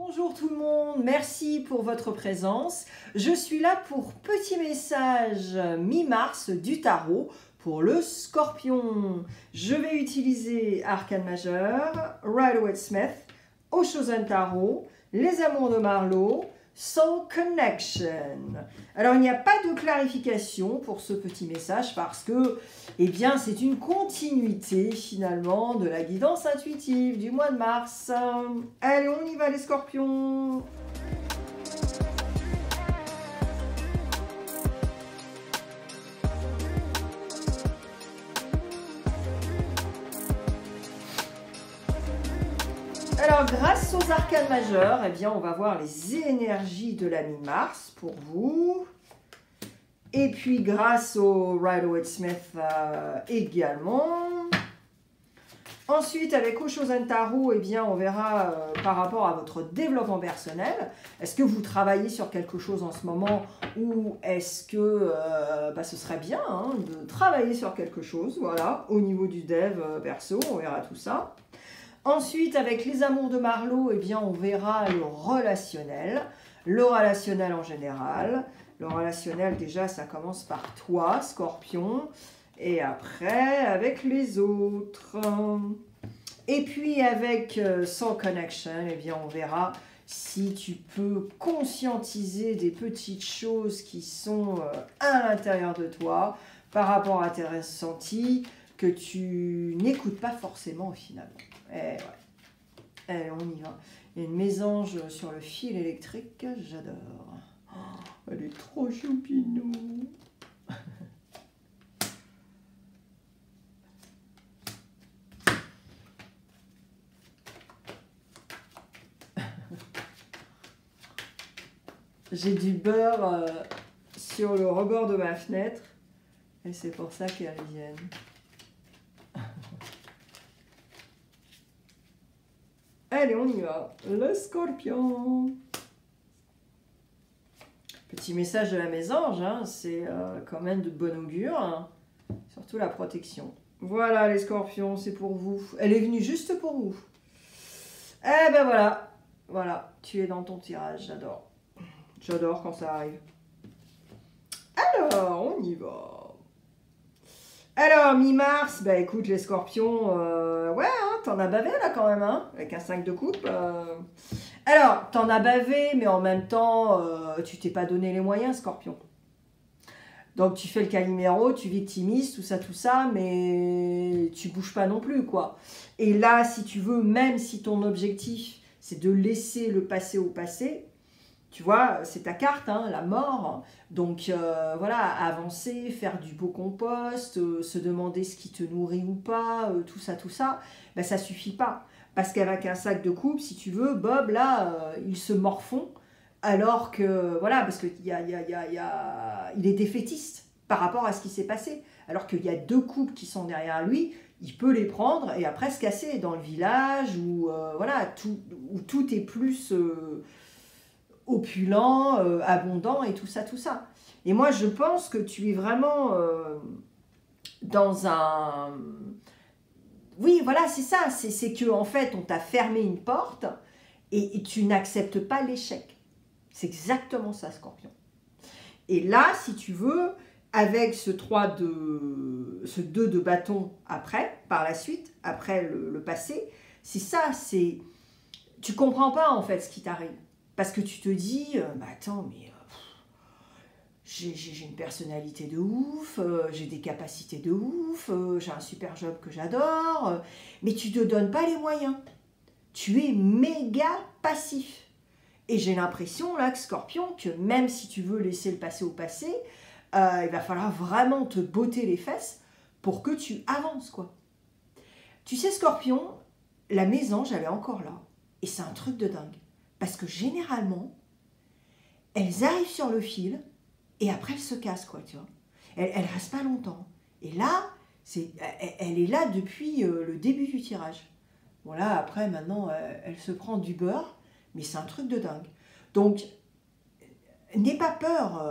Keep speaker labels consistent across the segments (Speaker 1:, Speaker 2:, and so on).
Speaker 1: Bonjour tout le monde, merci pour votre présence. Je suis là pour petit message mi-mars du tarot pour le Scorpion. Je vais utiliser Arcane Majeur, Rider-Waite-Smith, Osho-Zen Tarot, Les Amours de Marlowe, Soul Connection. Alors il n'y a pas de clarification pour ce petit message parce que bien c'est une continuité finalement de la guidance intuitive du mois de mars. Allez, on y va les scorpions. Alors, grâce aux arcanes majeurs, on va voir les énergies de la mi-mars pour vous. Et puis, grâce au Rider-Waite-Smith également. Ensuite, avec Osho-Zen Tarot, on verra par rapport à votre développement personnel. Est-ce que vous travaillez sur quelque chose en ce moment ou est-ce que ce serait bien de travailler sur quelque chose, voilà, au niveau du dev perso, on verra tout ça. Ensuite, avec les amours de Marlowe, on verra le relationnel en général. Le relationnel, déjà, ça commence par toi, Scorpion, et après, avec les autres. Et puis, avec Soul Connection, on verra si tu peux conscientiser des petites choses qui sont à l'intérieur de toi par rapport à tes ressentis que tu n'écoutes pas forcément finalement. Ouais. Allez, on y va. Il y a une mésange sur le fil électrique, j'adore. Oh, elle est trop choupinou. J'ai du beurre sur le rebord de ma fenêtre et c'est pour ça qu'elles viennent. Allez, on y va. Le Scorpion. Petit message de la mésange, c'est quand même de bon augure. Surtout la protection. Voilà les Scorpions, c'est pour vous. Elle est venue juste pour vous. Eh ben voilà. Voilà, tu es dans ton tirage, j'adore. J'adore quand ça arrive. Alors, on y va. Alors, mi-mars, écoute les Scorpions, ouais, t'en as bavé là quand même, avec un 5 de coupe. Alors, t'en as bavé, mais en même temps, tu t'es pas donné les moyens, Scorpion. Donc, tu fais le Calimero, tu victimises, tout ça, mais tu bouges pas non plus, quoi. Et là, si tu veux, même si ton objectif, c'est de laisser le passé au passé, tu vois, c'est ta carte, la mort. Donc, voilà, avancer, faire du beau compost, se demander ce qui te nourrit ou pas, tout ça, ça suffit pas. Parce qu'avec un sac de coupe, si tu veux, Bob, là, il se morfond. Alors que, voilà, parce qu'il il est défaitiste par rapport à ce qui s'est passé. Alors qu'il y a 2 coupes qui sont derrière lui, il peut les prendre et après se casser dans le village où, voilà, où tout est plus... opulent, abondant et tout ça. Et moi, je pense que tu es vraiment dans un... Oui, voilà, c'est ça. C'est que en fait, on t'a fermé une porte et tu n'acceptes pas l'échec. C'est exactement ça, Scorpion. Et là, si tu veux, avec ce 2 de bâton après, par la suite, après le passé, c'est ça, c'est... Tu comprends pas, en fait, ce qui t'arrive. Parce que tu te dis, attends, mais j'ai une personnalité de ouf, j'ai des capacités de ouf, j'ai un super job que j'adore, mais tu ne te donnes pas les moyens. Tu es méga passif. Et j'ai l'impression, là, que Scorpion, que même si tu veux laisser le passé au passé, il va falloir vraiment te botter les fesses pour que tu avances, quoi. Tu sais, Scorpion, la mésange, elle est encore là. Et c'est un truc de dingue. Parce que généralement, elles arrivent sur le fil et après elles se cassent, quoi, tu vois. Elles restent pas longtemps. Et là, elle est là depuis le début du tirage. Bon là, après, maintenant, elle se prend du beurre, mais c'est un truc de dingue. Donc, n'aie pas peur,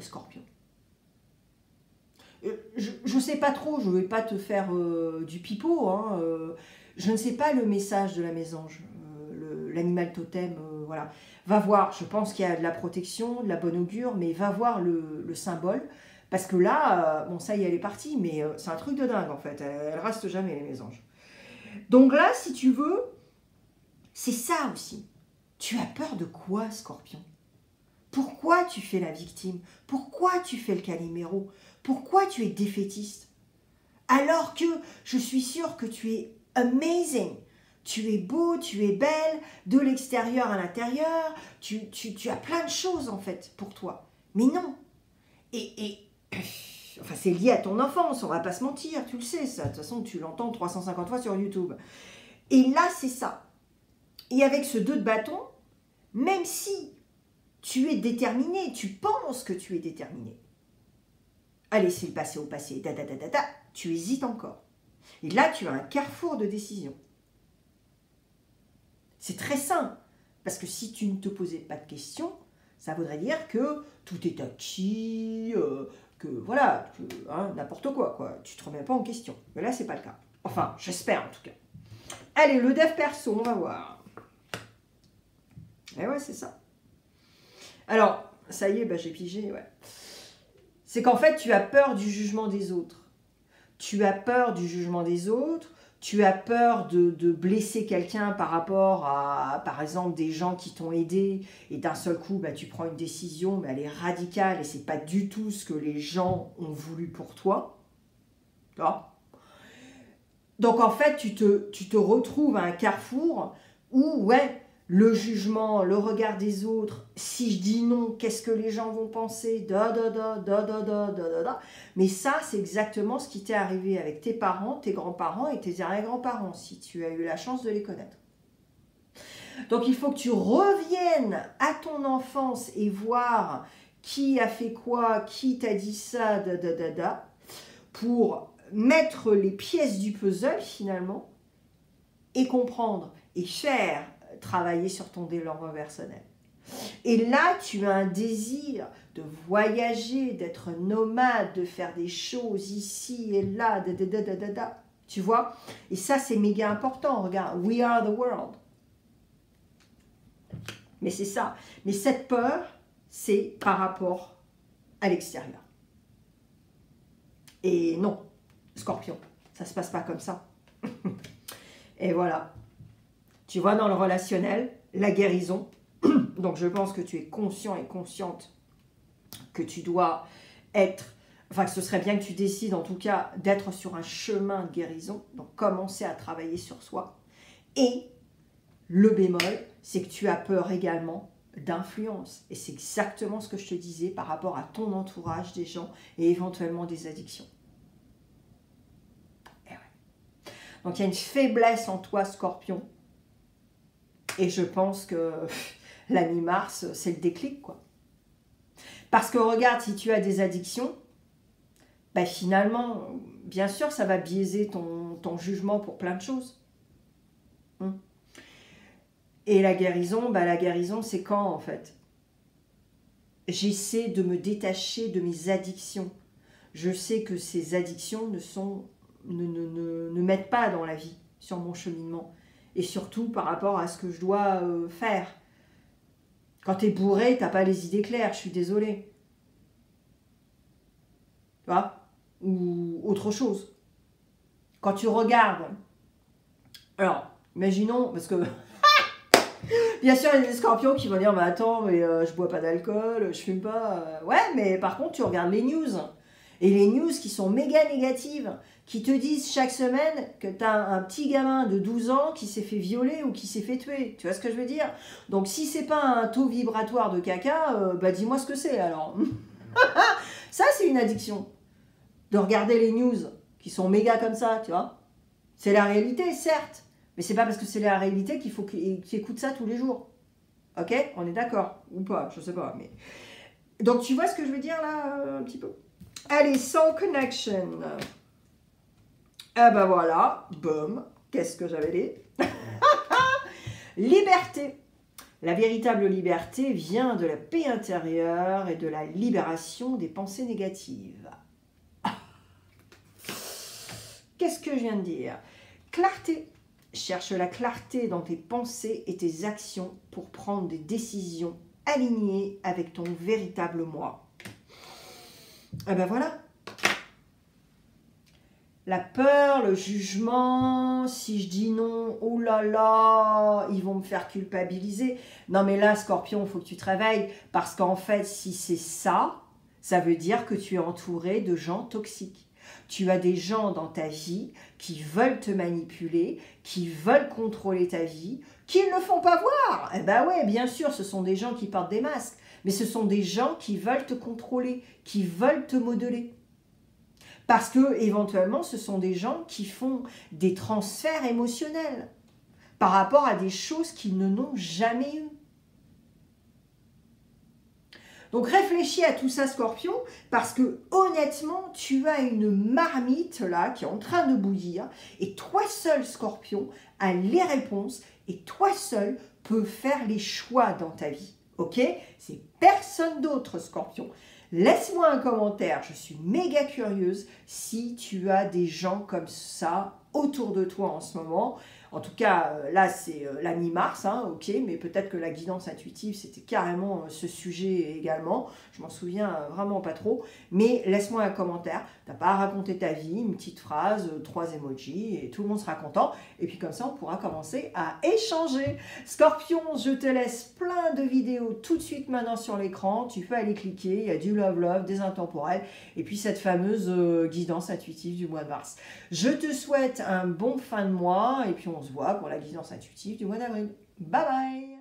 Speaker 1: Scorpion. Je sais pas trop, je vais pas te faire du pipeau, je ne sais pas le message de la mésange, l'animal totem voilà. Va voir, je pense qu'il y a de la protection, de la bonne augure, mais va voir le symbole. Parce que là, bon, ça y est, elle est partie, mais c'est un truc de dingue, en fait. Elle reste jamais, les mésanges. Donc là, si tu veux, c'est ça aussi. Tu as peur de quoi, Scorpion? Pourquoi tu fais la victime? Pourquoi tu fais le Calimero? Pourquoi tu es défaitiste? Alors que je suis sûre que tu es amazing. Tu es beau, tu es belle, de l'extérieur à l'intérieur. Tu as plein de choses, en fait, pour toi. Mais non. Enfin, c'est lié à ton enfance, on va pas se mentir, tu le sais, ça. De toute façon, tu l'entends 350 fois sur YouTube. Et là, c'est ça. Et avec ce 2 de bâton, même si tu es déterminé, tu penses que tu es déterminé, à laisser le passé au passé, tu hésites encore. Et là, tu as un carrefour de décision. C'est très simple, parce que si tu ne te posais pas de questions, ça voudrait dire que tout est acquis, que voilà, n'importe quoi. Tu ne te remets pas en question. Mais là, c'est pas le cas. Enfin, j'espère en tout cas. Allez, le dev perso, on va voir. Et ouais, c'est ça. Alors, ça y est, j'ai pigé, ouais. C'est qu'en fait, tu as peur du jugement des autres. Tu as peur du jugement des autres. Tu as peur de blesser quelqu'un par rapport à, par exemple, des gens qui t'ont aidé. Et d'un seul coup, tu prends une décision, mais elle est radicale et c'est pas du tout ce que les gens ont voulu pour toi. Donc, en fait, tu te retrouves à un carrefour où, ouais, le jugement, le regard des autres, si je dis non, qu'est-ce que les gens vont penser, Mais ça, c'est exactement ce qui t'est arrivé avec tes parents, tes grands-parents et tes arrière-grands-parents, si tu as eu la chance de les connaître. Donc, il faut que tu reviennes à ton enfance et voir qui a fait quoi, qui t'a dit ça, pour mettre les pièces du puzzle, finalement, et comprendre et faire travailler sur ton développement personnel. Et là, tu as un désir de voyager, d'être nomade, de faire des choses ici et là, tu vois? Et ça, c'est méga important. Regarde, we are the world. Mais c'est ça. Mais cette peur, c'est par rapport à l'extérieur. Et non, Scorpion, ça ne se passe pas comme ça. Et voilà. Tu vois, dans le relationnel, la guérison, donc je pense que tu es conscient et consciente que tu dois être, enfin que ce serait bien que tu décides en tout cas d'être sur un chemin de guérison, donc commencer à travailler sur soi. Et le bémol, c'est que tu as peur également d'influence. Et c'est exactement ce que je te disais par rapport à ton entourage des gens et éventuellement des addictions. Et ouais. Donc il y a une faiblesse en toi, Scorpion. Et je pense que la mi-mars, c'est le déclic, quoi. Parce que regarde, si tu as des addictions, finalement, bien sûr, ça va biaiser ton jugement pour plein de choses. Et la guérison, c'est quand, en fait? J'essaie de me détacher de mes addictions. Je sais que ces addictions ne m'aident pas dans la vie, sur mon cheminement. Et surtout par rapport à ce que je dois faire. Quand tu es bourré, tu n'as pas les idées claires, je suis désolée. Tu vois? Ou autre chose. Quand tu regardes, alors, imaginons, parce que, bien sûr, il y a des scorpions qui vont dire, mais attends, je bois pas d'alcool, je fume pas. Ouais, mais par contre, tu regardes les news. Et les news qui sont méga négatives, qui te disent chaque semaine que tu as un petit gamin de 12 ans qui s'est fait violer ou qui s'est fait tuer. Tu vois ce que je veux dire? Donc si c'est pas un taux vibratoire de caca, dis-moi ce que c'est alors. Ça, c'est une addiction. De regarder les news qui sont méga comme ça, tu vois. C'est la réalité, certes. Mais c'est pas parce que c'est la réalité qu'il faut qu'ils écoutent ça tous les jours. Ok? On est d'accord? Ou pas? Je sais pas. Mais... Donc tu vois ce que je veux dire là, un petit peu? Allez, Soul Connection. Ah voilà, boum. Qu'est-ce que j'avais dit? Liberté. La véritable liberté vient de la paix intérieure et de la libération des pensées négatives. Qu'est-ce que je viens de dire? Clarté. cherche la clarté dans tes pensées et tes actions pour prendre des décisions alignées avec ton véritable moi. Et ben voilà. La peur, le jugement, si je dis non, oh là là, ils vont me faire culpabiliser. Non mais là, Scorpion, il faut que tu te réveilles parce qu'en fait, si c'est ça, ça veut dire que tu es entouré de gens toxiques. Tu as des gens dans ta vie qui veulent te manipuler, qui veulent contrôler ta vie, qui ne le font pas voir. Eh ben ouais, bien sûr, ce sont des gens qui portent des masques, mais ce sont des gens qui veulent te contrôler, qui veulent te modeler. Parce que, éventuellement, ce sont des gens qui font des transferts émotionnels par rapport à des choses qu'ils ne n'ont jamais eues. Donc, réfléchis à tout ça, Scorpion, parce que, honnêtement, tu as une marmite, là, qui est en train de bouillir, et toi seul, Scorpion, as les réponses, et toi seul peux faire les choix dans ta vie. Ok? C'est personne d'autre, Scorpion. Laisse-moi un commentaire, je suis méga curieuse si tu as des gens comme ça autour de toi en ce moment. En tout cas, là, c'est la mi-mars, hein, ok, mais peut-être que la guidance intuitive, c'était carrément ce sujet également. Je m'en souviens vraiment pas trop. Mais laisse-moi un commentaire. T'as pas à raconter ta vie, une petite phrase, 3 emojis, et tout le monde sera content. Et puis comme ça, on pourra commencer à échanger. Scorpion, je te laisse plein de vidéos tout de suite maintenant sur l'écran. Tu peux aller cliquer, il y a du love, des intemporels, et puis cette fameuse guidance intuitive du mois de mars. Je te souhaite un bon fin de mois, et puis on se voit pour la guidance intuitive du mois d'avril. Bye bye!